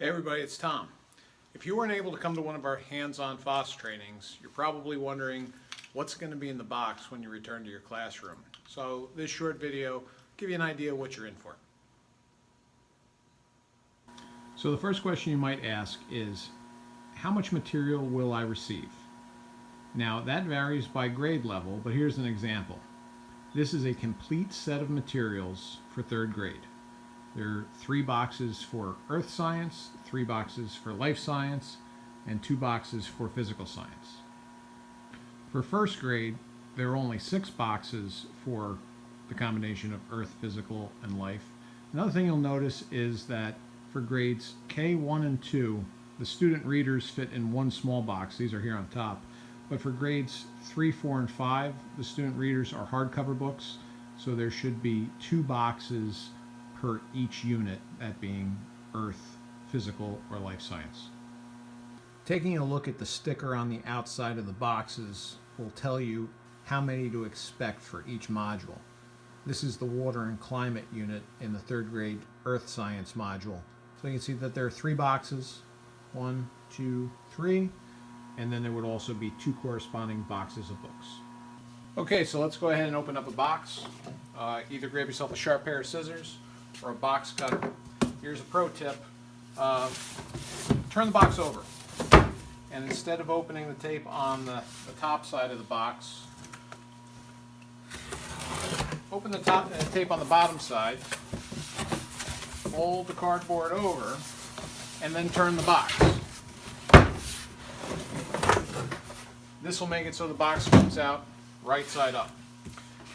Hey everybody, it's Tom. If you weren't able to come to one of our hands-on FOSS trainings, you're probably wondering what's going to be in the box when you return to your classroom. So this short video will give you an idea of what you're in for. So the first question you might ask is, how much material will I receive? Now that varies by grade level, but here's an example. This is a complete set of materials for third grade. There are 3 boxes for earth science, 3 boxes for life science, and 2 boxes for physical science. For first grade, there are only 6 boxes for the combination of earth, physical, and life. Another thing you'll notice is that for grades K1 and 2, the student readers fit in one small box. These are here on top. But for grades 3, 4, and 5, the student readers are hardcover books, so there should be 2 boxes per each unit, that being earth, physical, or life science. Taking a look at the sticker on the outside of the boxes will tell you how many to expect for each module. This is the water and climate unit in the third grade earth science module. So you can see that there are 3 boxes, 1, 2, 3, and then there would also be 2 corresponding boxes of books. Okay, so let's go ahead and open up a box. Either grab yourself a sharp pair of scissors or a box cutter. Here's a pro tip. Turn the box over, and instead of opening the tape on the top side of the box, open the tape on the bottom side, fold the cardboard over, and then turn the box. This will make it so the box comes out right side up.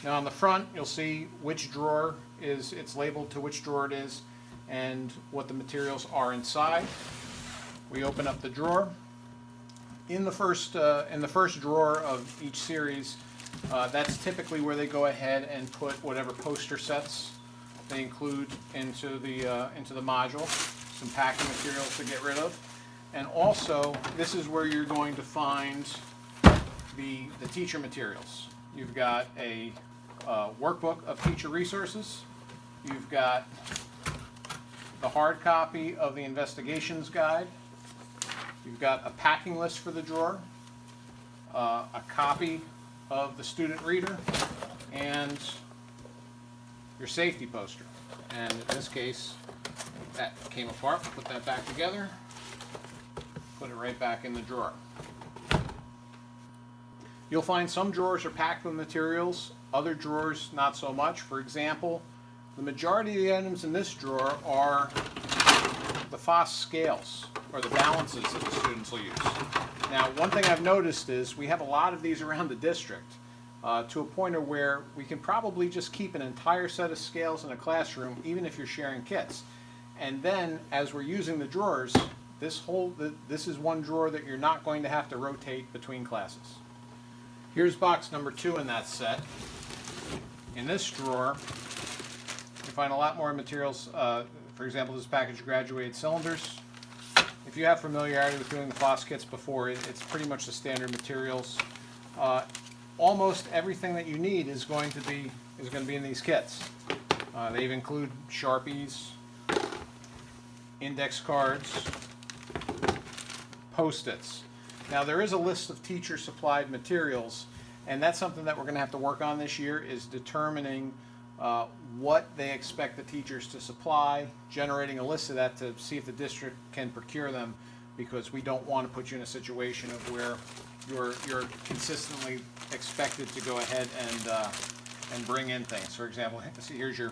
Now on the front, you'll see which drawer it's labeled to which drawer it is and what the materials are inside. We open up the drawer. In the first drawer of each series, that's typically where they go ahead and put whatever poster sets they include into the module, some packing materials to get rid of, and also this is where you're going to find the teacher materials. You've got a workbook of teacher resources. You've got the hard copy of the investigations guide. You've got a packing list for the drawer, a copy of the student reader, and your safety poster. And in this case, that came apart. Put that back together, put it right back in the drawer. You'll find some drawers are packed with materials, other drawers not so much. For example, the majority of the items in this drawer are the FOSS scales, or the balances that the students will use. Now, one thing I've noticed is we have a lot of these around the district, to a point where we can probably just keep an entire set of scales in a classroom, even if you're sharing kits. And then, as we're using the drawers, this is one drawer that you're not going to have to rotate between classes. Here's box number 2 in that set. In this drawer, you find a lot more materials. For example, this package of graduated cylinders. If you have familiarity with doing the FOSS kits before, it's pretty much the standard materials. Almost everything that you need is going to be in these kits. They include Sharpies, index cards, Post-its. Now there is a list of teacher supplied materials, and that's something that we're going to have to work on this year, is determining what they expect the teachers to supply, generating a list of that to see if the district can procure them, because we don't want to put you in a situation of where you're consistently expected to go ahead and bring in things. For example, here's your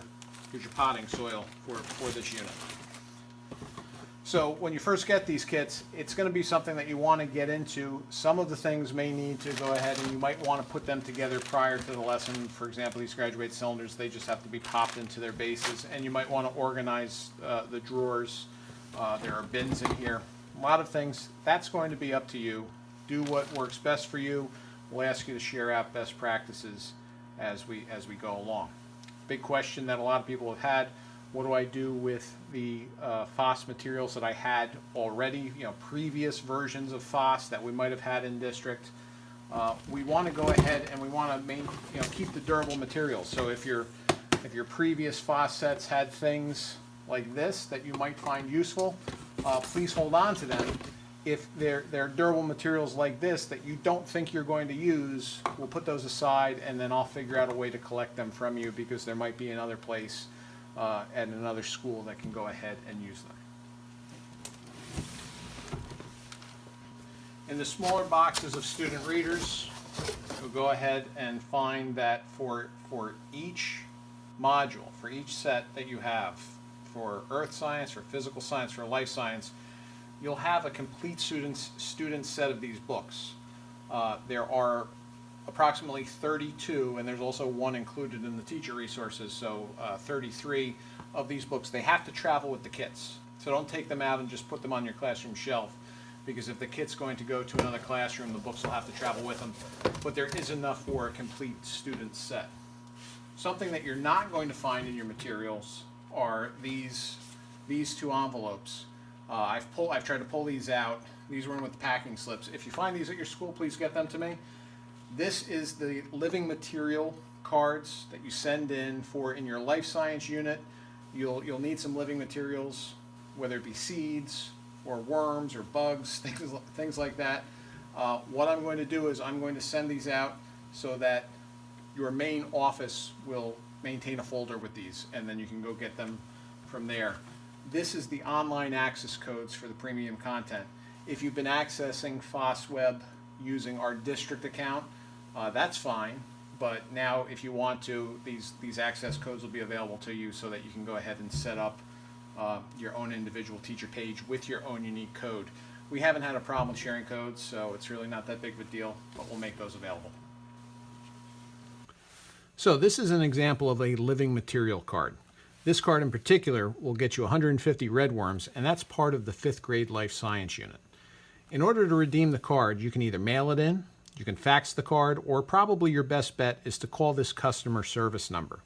potting soil for this unit. So when you first get these kits, it's going to be something that you want to get into. Some of the things may need to go ahead and you might want to put them together prior to the lesson. For example, these graduate cylinders, they just have to be popped into their bases, and you might want to organize the drawers. There are bins in here. A lot of things. That's going to be up to you. Do what works best for you. We'll ask you to share out best practices as we go along. Big question that a lot of people have had: what do I do with the FOSS materials that I had already, previous versions of FOSS that we might have had in district? We want to go ahead and we want to keep the durable materials. So if your previous FOSS sets had things like this that you might find useful, please hold on to them. If they're durable materials like this that you don't think you're going to use, we'll put those aside, and then I'll figure out a way to collect them from you, because there might be another place at another school that can go ahead and use them. In the smaller boxes of student readers, we'll go ahead and find that for each module, for each set that you have, for earth science, for physical science, for life science, you'll have a complete student set of these books. There are approximately 32, and there's also one included in the teacher resources, so 33 of these books. They have to travel with the kits, so don't take them out and just put them on your classroom shelf, because if the kit's going to go to another classroom, the books will have to travel with them. But there is enough for a complete student set. Something that you're not going to find in your materials are these two envelopes. I've tried to pull these out. These were in with the packing slips. If you find these at your school, please get them to me. This is the living material cards that you send in your life science unit. You'll need some living materials, whether it be seeds or worms or bugs, things like that. What I'm going to do is I'm going to send these out so that your main office will maintain a folder with these, and then you can go get them from there. This is the online access codes for the premium content. If you've been accessing FOSS Web using our district account, that's fine. But now if you want to, these access codes will be available to you so that you can go ahead and set up your own individual teacher page with your own unique code. We haven't had a problem with sharing codes, so it's really not that big of a deal, but we'll make those available. So this is an example of a living material card. This card in particular will get you 150 redworms, and that's part of the 5th grade life science unit. In order to redeem the card, you can either mail it in, you can fax the card, or probably your best bet is to call this customer service number.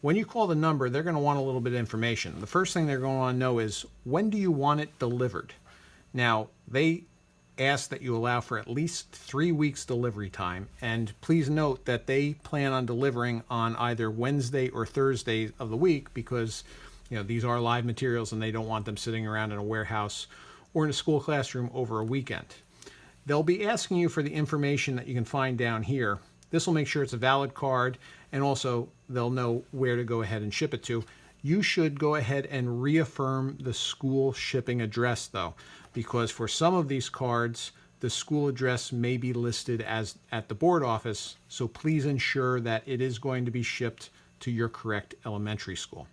When you call the number, they're going to want a little bit of information. The first thing they're going to want to know is, when do you want it delivered? Now, they ask that you allow for at least 3 weeks delivery time, and please note that they plan on delivering on either Wednesday or Thursday of the week, because these are live materials and they don't want them sitting around in a warehouse or in a school classroom over a weekend. They'll be asking you for the information that you can find down here. This will make sure it's a valid card, and also they'll know where to go ahead and ship it to. You should go ahead and reaffirm the school shipping address though, because for some of these cards, the school address may be listed as at the board office, so please ensure that it is going to be shipped to your correct elementary school.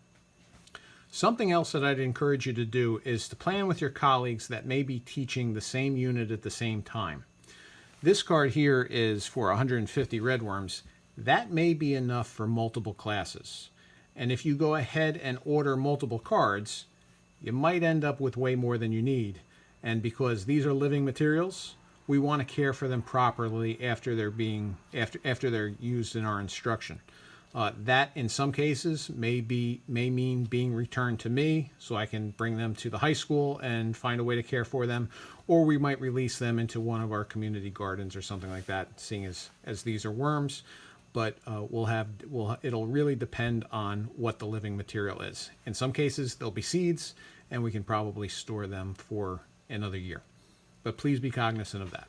Something else that I'd encourage you to do is to plan with your colleagues that may be teaching the same unit at the same time. This card here is for 150 redworms. That may be enough for multiple classes. And if you go ahead and order multiple cards, you might end up with way more than you need. And because these are living materials, we want to care for them properly after they're used in our instruction. That in some cases may mean being returned to me so I can bring them to the high school and find a way to care for them, or we might release them into one of our community gardens or something like that, seeing as these are worms. But it'll really depend on what the living material is. In some cases, they'll be seeds, and we can probably store them for another year. But please be cognizant of that.